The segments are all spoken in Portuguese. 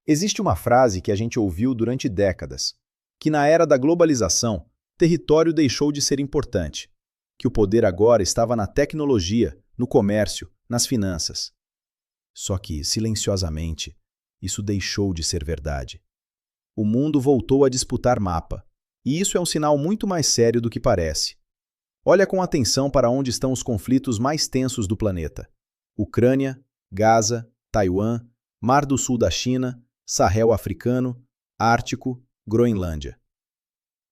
Existe uma frase que a gente ouviu durante décadas, que na era da globalização, território deixou de ser importante, que o poder agora estava na tecnologia, no comércio, nas finanças. Só que, silenciosamente, isso deixou de ser verdade. O mundo voltou a disputar mapa, e isso é um sinal muito mais sério do que parece. Olha com atenção para onde estão os conflitos mais tensos do planeta: Ucrânia, Gaza, Taiwan, Mar do Sul da China, Sahel africano, Ártico, Groenlândia.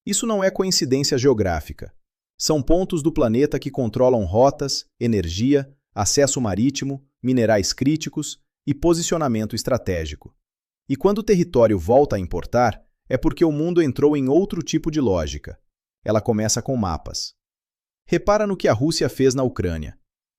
Isso não é coincidência geográfica. São pontos do planeta que controlam rotas, energia, acesso marítimo, minerais críticos e posicionamento estratégico. E quando o território volta a importar, é porque o mundo entrou em outro tipo de lógica. Ela começa com mapas. Repara no que a Rússia fez na Ucrânia.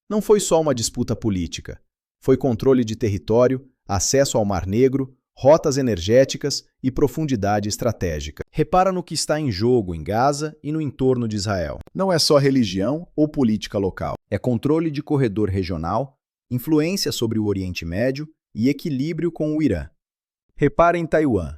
Não foi só uma disputa política. Foi controle de território, acesso ao Mar Negro, rotas energéticas e profundidade estratégica. Repara no que está em jogo em Gaza e no entorno de Israel. Não é só religião ou política local. É controle de corredor regional, influência sobre o Oriente Médio e equilíbrio com o Irã. Repara em Taiwan.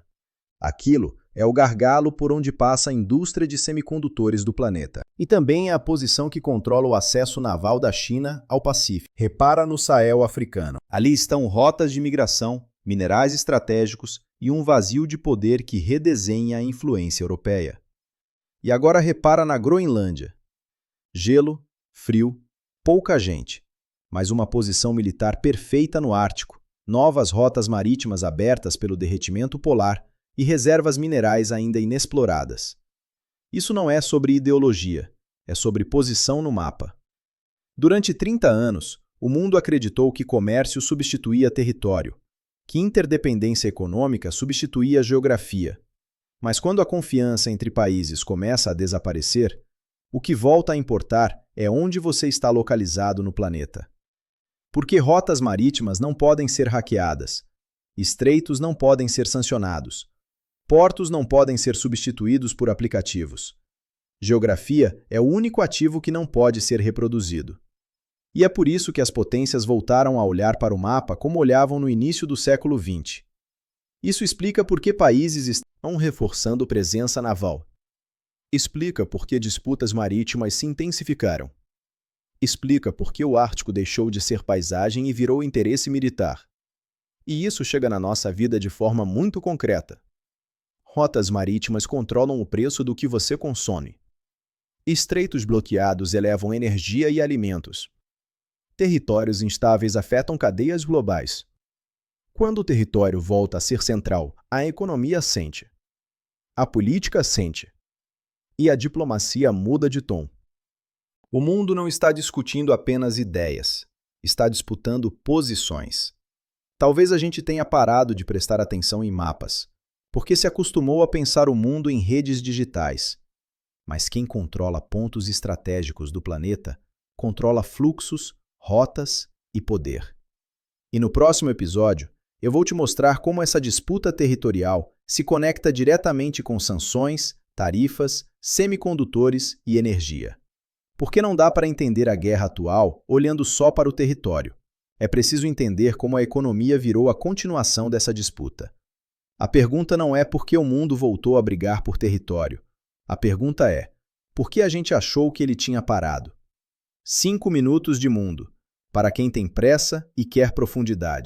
Aquilo é o gargalo por onde passa a indústria de semicondutores do planeta. E também é a posição que controla o acesso naval da China ao Pacífico. Repara no Sahel africano. Ali estão rotas de migração, minerais estratégicos e um vazio de poder que redesenha a influência europeia. E agora repara na Groenlândia. Gelo, frio, pouca gente, mas uma posição militar perfeita no Ártico, novas rotas marítimas abertas pelo derretimento polar e reservas minerais ainda inexploradas. Isso não é sobre ideologia, é sobre posição no mapa. Durante 30 anos, o mundo acreditou que comércio substituía território, que interdependência econômica substituía geografia. Mas quando a confiança entre países começa a desaparecer, o que volta a importar é onde você está localizado no planeta. Porque rotas marítimas não podem ser hackeadas, estreitos não podem ser sancionados, portos não podem ser substituídos por aplicativos. Geografia é o único ativo que não pode ser reproduzido. E é por isso que as potências voltaram a olhar para o mapa como olhavam no início do século XX. Isso explica por que países estão reforçando presença naval. Explica por que disputas marítimas se intensificaram. Explica por que o Ártico deixou de ser paisagem e virou interesse militar. E isso chega na nossa vida de forma muito concreta. Rotas marítimas controlam o preço do que você consome. Estreitos bloqueados elevam energia e alimentos. Territórios instáveis afetam cadeias globais. Quando o território volta a ser central, a economia sente. A política sente. E a diplomacia muda de tom. O mundo não está discutindo apenas ideias, está disputando posições. Talvez a gente tenha parado de prestar atenção em mapas, porque se acostumou a pensar o mundo em redes digitais. Mas quem controla pontos estratégicos do planeta, controla fluxos, rotas e poder. E no próximo episódio, eu vou te mostrar como essa disputa territorial se conecta diretamente com sanções, tarifas, semicondutores e energia. Porque não dá para entender a guerra atual olhando só para o território. É preciso entender como a economia virou a continuação dessa disputa. A pergunta não é por que o mundo voltou a brigar por território. A pergunta é, por que a gente achou que ele tinha parado? 5 minutos de mundo, para quem tem pressa e quer profundidade.